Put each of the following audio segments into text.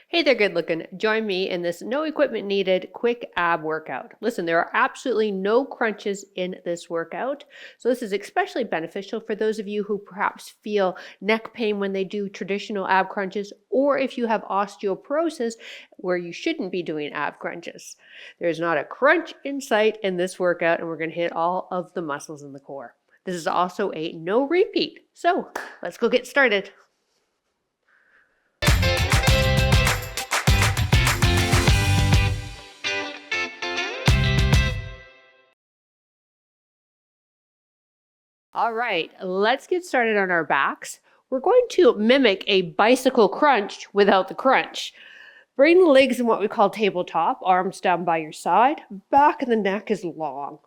Hey there, good looking. Join me in this no equipment needed quick ab workout. Listen, there are absolutely no crunches in this workout. So this is especially beneficial for those of you who perhaps feel neck pain when they do traditional ab crunches, or if you have osteoporosis where you shouldn't be doing ab crunches. There's not a crunch in sight in this workout, and we're going to hit all of the muscles in the core. This is also a no repeat. So let's go get started. All right, let's get started on our backs. We're going to mimic a bicycle crunch without the crunch. Bring the legs in what we call tabletop, arms down by your side, back of the neck is long.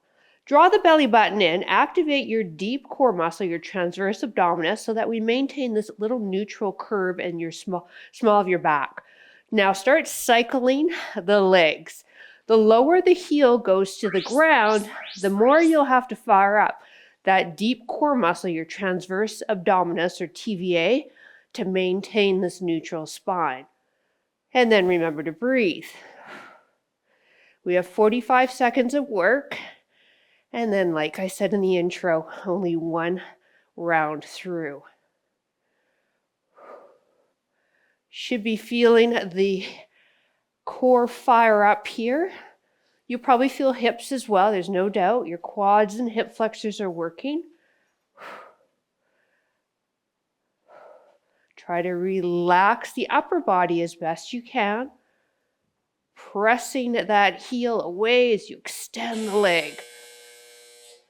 Draw the belly button in, activate your deep core muscle, your transverse abdominis, so that we maintain this little neutral curve in your small of your back. Now start cycling the legs. The lower the heel goes to the ground, the more you'll have to fire up that deep core muscle, your transverse abdominis or TVA, to maintain this neutral spine. And then remember to breathe. We have 45 seconds of work. And then, like I said in the intro, only one round through. Should be feeling the core fire up here. You probably feel hips as well, there's no doubt. Your quads and hip flexors are working. Try to relax the upper body as best you can. Pressing that heel away as you extend the leg.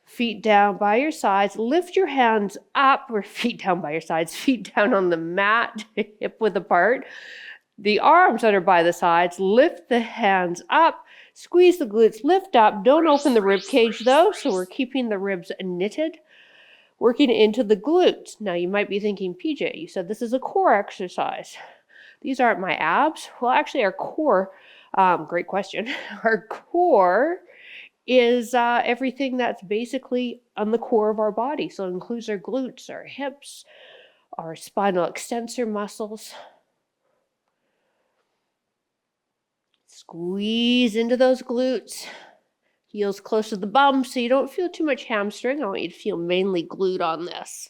Feet down by your sides. Lift your hands up, or feet down by your sides, feet down on the mat, hip width apart. The arms that are by the sides, lift the hands up, squeeze the glutes, lift up. Don't open the rib cage though, so we're keeping the ribs knitted. Working into the glutes. Now you might be thinking, PJ, you said this is a core exercise. These aren't my abs. Well, actually our core, great question. Our core is everything that's basically on the core of our body. So it includes our glutes, our hips, our spinal extensor muscles. Squeeze into those glutes. Heels close to the bum so you don't feel too much hamstring. I want you to feel mainly glute on this.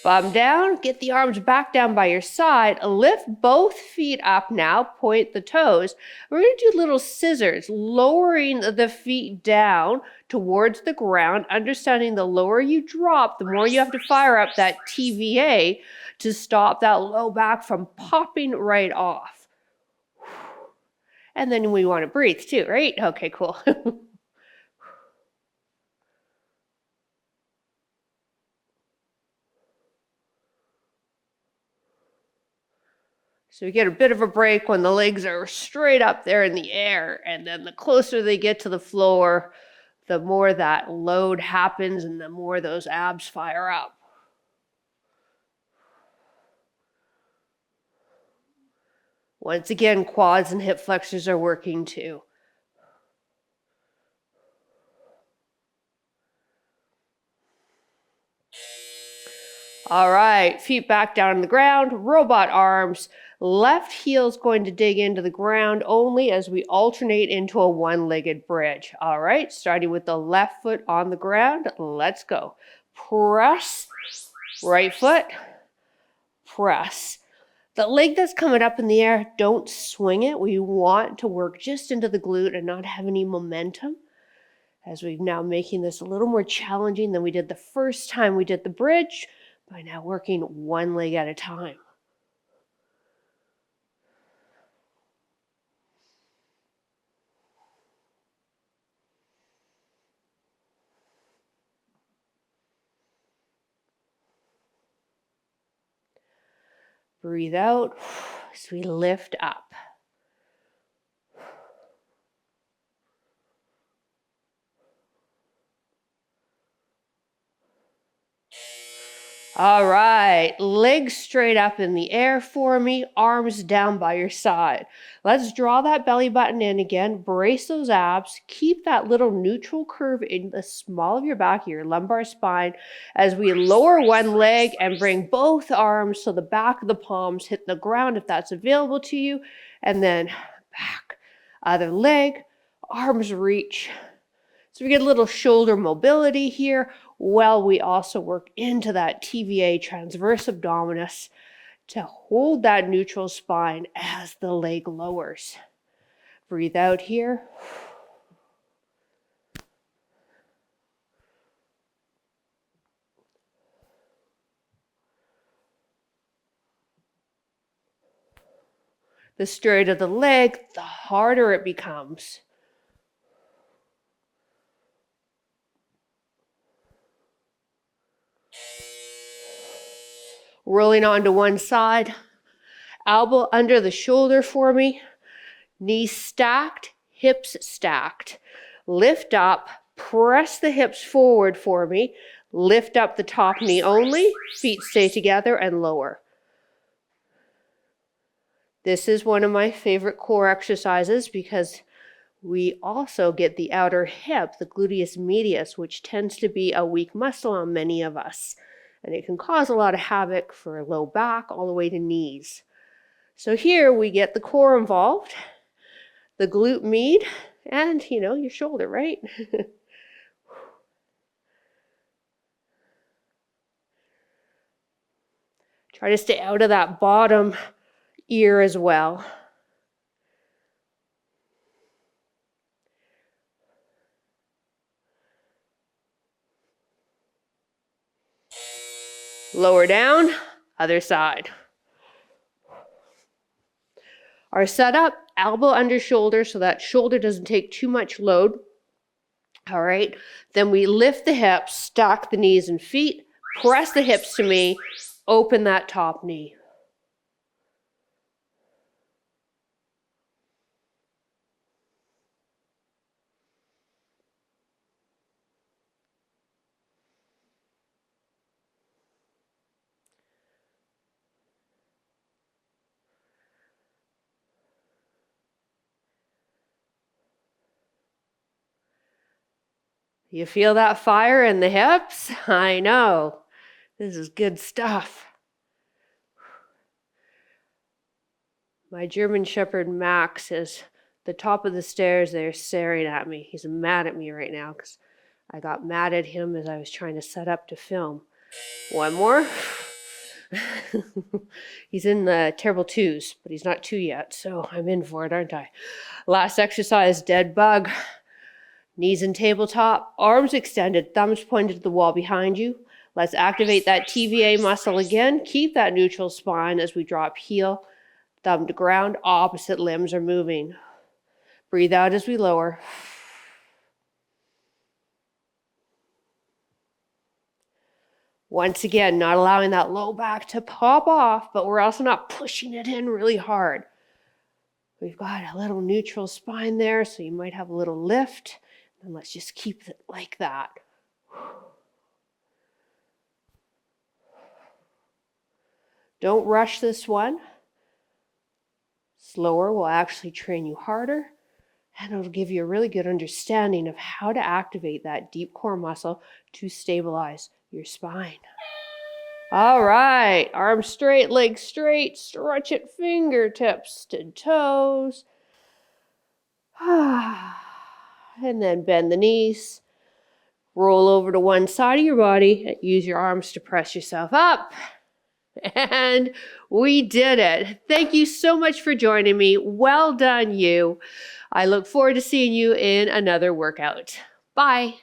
Bum down, get the arms back down by your side, lift both feet up now, point the toes. We're going to do little scissors, lowering the feet down towards the ground, understanding the lower you drop, the more you have to fire up that TVA to stop that low back from popping right off. And then we want to breathe too, right? Okay, cool. So you get a bit of a break when the legs are straight up there in the air, and then the closer they get to the floor, the more that load happens and the more those abs fire up. Once again, quads and hip flexors are working too. All right, feet back down on the ground, robot arms. Left heel's going to dig into the ground only as we alternate into a one-legged bridge. All right, starting with the left foot on the ground. Let's go. Press, right foot, press. The leg that's coming up in the air, don't swing it. We want to work just into the glute and not have any momentum. As we're now making this a little more challenging than we did the first time we did the bridge, by now working one leg at a time. Breathe out as we lift up. All right, legs straight up in the air for me, arms down by your side. Let's draw that belly button in again, brace those abs, keep that little neutral curve in the small of your back, your lumbar spine, as we lower one leg and bring both arms so the back of the palms hit the ground if that's available to you, and then back. Other leg, arms reach. So we get a little shoulder mobility here, while we also work into that TVA transverse abdominis to hold that neutral spine as the leg lowers. Breathe out here. The straighter the leg, the harder it becomes. Rolling onto one side, elbow under the shoulder for me, knees stacked, hips stacked. Lift up, press the hips forward for me, lift up the top knee only, feet stay together and lower. This is one of my favorite core exercises because we also get the outer hip, the gluteus medius, which tends to be a weak muscle on many of us. And it can cause a lot of havoc for low back all the way to knees. So here we get the core involved, the glute med, and your shoulder, right? Try to stay out of that bottom ear as well. Lower down, other side. Our setup, elbow under shoulder so that shoulder doesn't take too much load. All right, then we lift the hips, stack the knees and feet, press the hips to me, open that top knee. You feel that fire in the hips? I know. This is good stuff. My German Shepherd Max is the top of the stairs there staring at me. He's mad at me right now because I got mad at him as I was trying to set up to film. One more. He's in the terrible twos, but he's not two yet, so I'm in for it, aren't I? Last exercise, dead bug. Knees in tabletop, arms extended, thumbs pointed to the wall behind you. Let's activate that TVA muscle again. Keep that neutral spine as we drop heel, thumb to ground, opposite limbs are moving. Breathe out as we lower. Once again, not allowing that low back to pop off, but we're also not pushing it in really hard. We've got a little neutral spine there, so you might have a little lift. And let's just keep it like that. Don't rush this one. Slower will actually train you harder, and it'll give you a really good understanding of how to activate that deep core muscle to stabilize your spine. All right, arms straight, legs straight, stretch it fingertips to toes. And then bend the knees. Roll over to one side of your body. Use your arms to press yourself up. And we did it. Thank you so much for joining me. Well done, you. I look forward to seeing you in another workout. Bye.